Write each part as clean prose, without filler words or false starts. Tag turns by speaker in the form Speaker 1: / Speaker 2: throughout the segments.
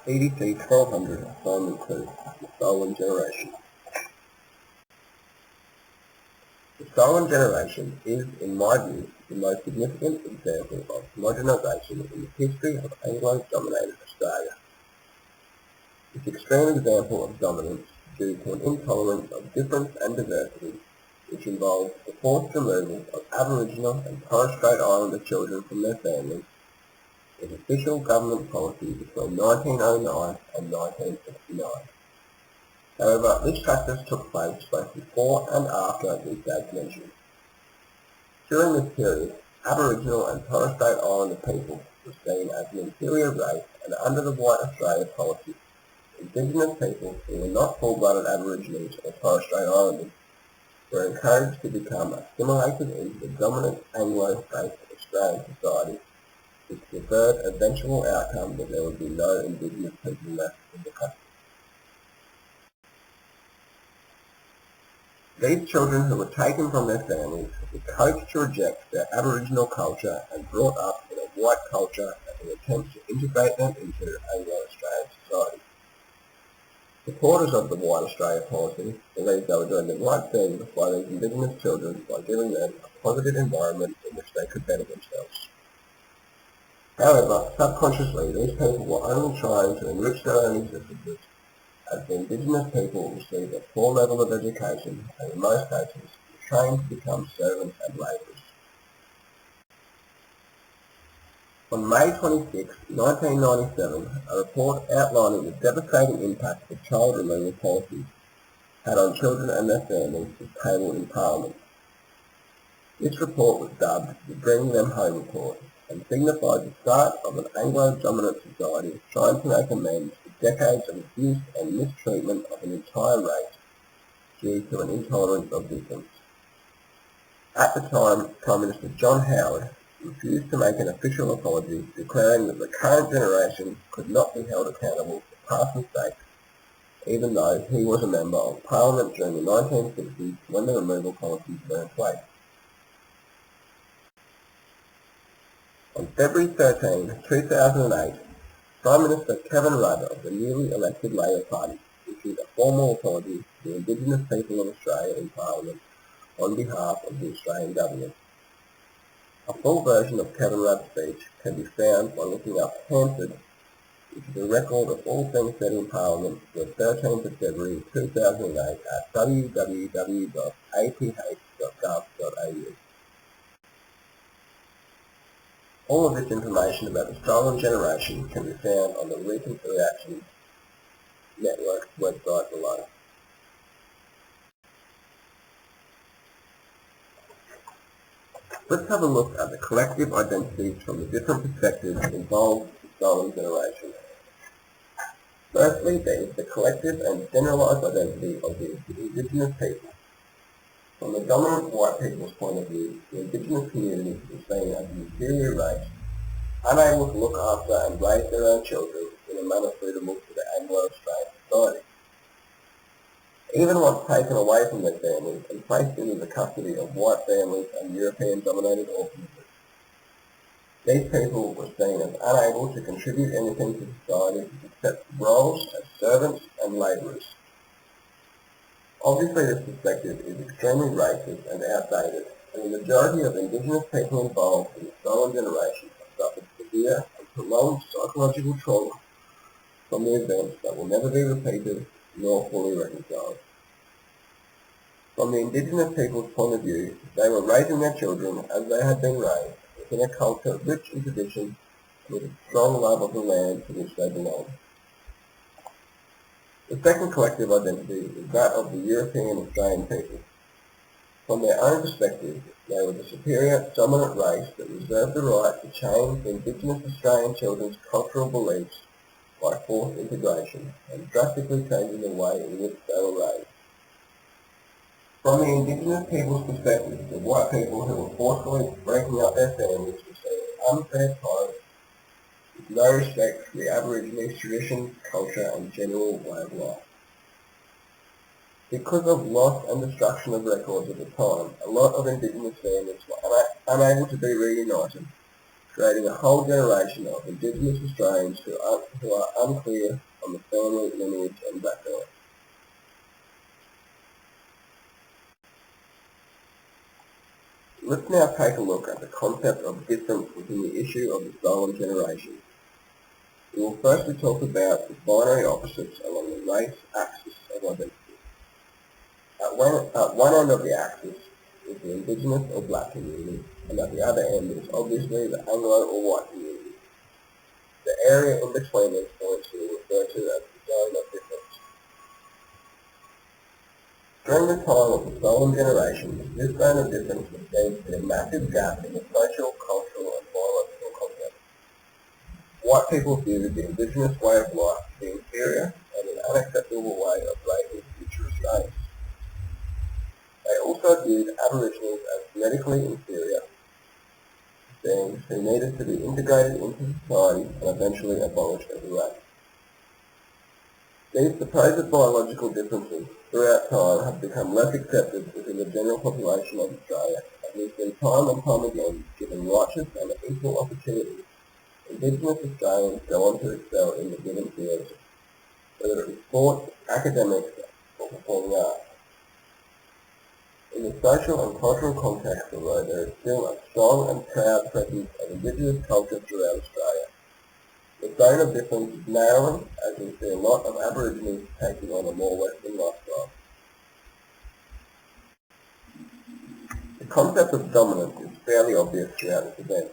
Speaker 1: Edc1200 Assignment 2, The Stolen Generation. The stolen generation is, in my view, the most significant example of homogenisation in the history of Anglo-dominated Australia. This extreme example of dominance due to an intolerance of difference and diversity, which involves the forced removal of Aboriginal and Torres Strait Islander children from their families, is official government policy between 1909 and 1969. However, this practice took place both before and after these dates mentioned. During this period, Aboriginal and Torres Strait Islander people were seen as an inferior race, and under the White Australia policy, Indigenous people who were not full-blooded Aborigines or Torres Strait Islanders were encouraged to become assimilated into the dominant Anglo-based Australian society, with the third eventual outcome that there would be no Indigenous people left in the country. These children who were taken from their families were coached to reject their Aboriginal culture and brought up in a white culture as an attempt to integrate them into Anglo-Australian society. Supporters of the White Australia policy believed they were doing the right thing by these Indigenous children by giving them a positive environment in which they could better themselves. However, subconsciously, these people were only trying to enrich their own existences, as the Indigenous people received a poor level of education and in most cases were trained to become servants and labourers. On May 26, 1997, a report outlining the devastating impact of child removal policies had on children and their families was tabled in Parliament. This report was dubbed the Bring Them Home Report and signified the start of an Anglo-dominant society trying to make amends for decades of abuse and mistreatment of an entire race due to an intolerance of difference. At the time, Prime Minister John Howard refused to make an official apology, declaring that the current generation could not be held accountable for past mistakes, even though he was a member of Parliament during the 1960s when the removal policies were in place. On February 13, 2008, Prime Minister Kevin Rudd of the newly elected Labor Party issued a formal apology to the Indigenous people of Australia in Parliament on behalf of the Australian Government. A full version of Kevin Rudd's speech can be found by looking up Hansard, which is a record of all things said in Parliament for the 13th of February 2008 at www.aph.gov.au. All of this information about the stolen generation can be found on the Reconciliation Network's website below. Let's have a look at the collective identities from the different perspectives involved in the stolen generation. Firstly, there is the collective and generalised identity of the Indigenous people. From the dominant white people's point of view, the Indigenous community is seen as an inferior race, unable to look after and raise their own children in a manner suitable to the Anglo-Australian society. Even once taken away from their families and placed into the custody of white families and European-dominated orphanages, these people were seen as unable to contribute anything to society except roles as servants and labourers. Obviously, this perspective is extremely racist and outdated, and the majority of Indigenous people involved in the stolen generation have suffered severe and prolonged psychological trauma from the events that will never be repeated nor fully reconciled. From the Indigenous people's point of view, they were raising their children as they had been raised, within a culture rich in tradition and with a strong love of the land to which they belong. The second collective identity is that of the European Australian people. From their own perspective, they were the superior, dominant race that reserved the right to change the Indigenous Australian children's cultural beliefs by forced integration and drastically changing the way in which they were raised. From the Indigenous people's perspective, the white people who were forcefully breaking up their families were seen as unfair tyrants, with no respect for the Aborigines' tradition, culture and general way of life. Because of loss and destruction of records at the time, a lot of Indigenous families were unable to be reunited, creating a whole generation of Indigenous Australians who are unclear on the family lineage and background. Let's now take a look at the concept of difference within the issue of the stolen generation. We will firstly talk about the binary opposites along the race axis of identity. At one end of the axis is the Indigenous or black community, and at the other end is obviously the Anglo or white community. The area in between these points we will refer to as the zone of difference. During the time of the stolen generation, this zone of difference was seen to be a massive gap in the social, cultural and biological context. White people viewed the Indigenous way of life to be inferior and an unacceptable way of raising future Australians. They also viewed Aboriginals as genetically inferior beings who needed to be integrated into society and eventually abolished as a race. These supposed biological differences throughout time have become less accepted within the general population of Australia, and we've been time and time again given righteous and equal opportunities. Indigenous Australians go on to excel in the given fields, whether it be sport, academics or performing arts. In the social and cultural context, although there is still a strong and proud presence of Indigenous culture throughout Australia, the zone of difference is narrowing as we see a lot of Aborigines taking on a more Western lifestyle. The concept of dominance is fairly obvious throughout this event.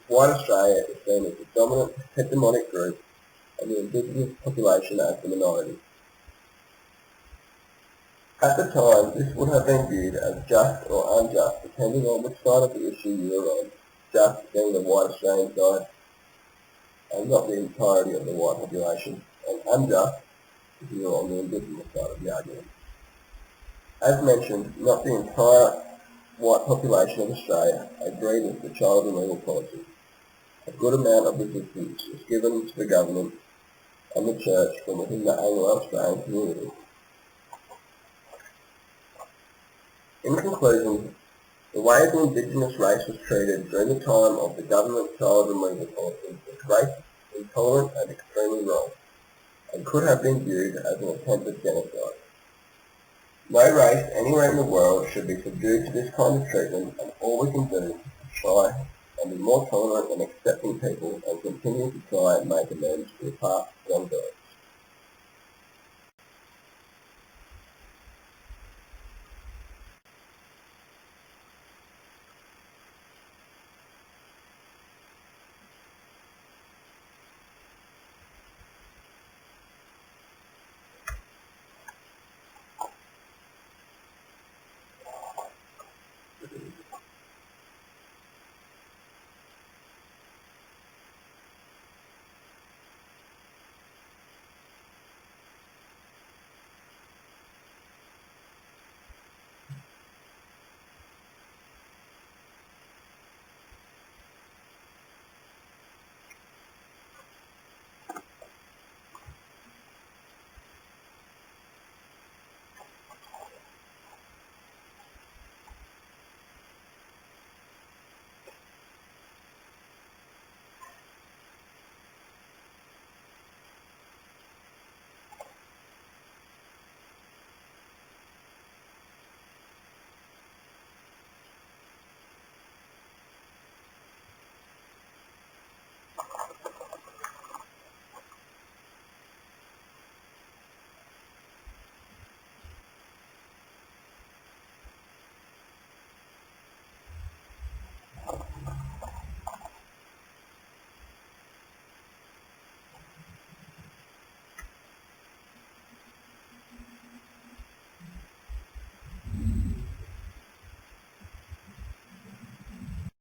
Speaker 1: White Australia is seen as the dominant hegemonic group and the Indigenous population as the minority. At the time, this would have been viewed as just or unjust depending on which side of the issue you were on, just being the white Australian side and not the entirety of the white population, and unjust if you were on the Indigenous side of the argument. As mentioned, not the entire white population of Australia agreed with the child removal policy. A good amount of resistance was given to the government and the church from within the Anglo-Australian community. In conclusion, the way the Indigenous race was treated during the time of the government child removal policy was racist, intolerant and extremely wrong, and could have been viewed as an attempted genocide. No race anywhere in the world should be subdued to this kind of treatment, and all we can do is try and be more tolerant and accepting people and continue to try and make amends for the past wrongdoing.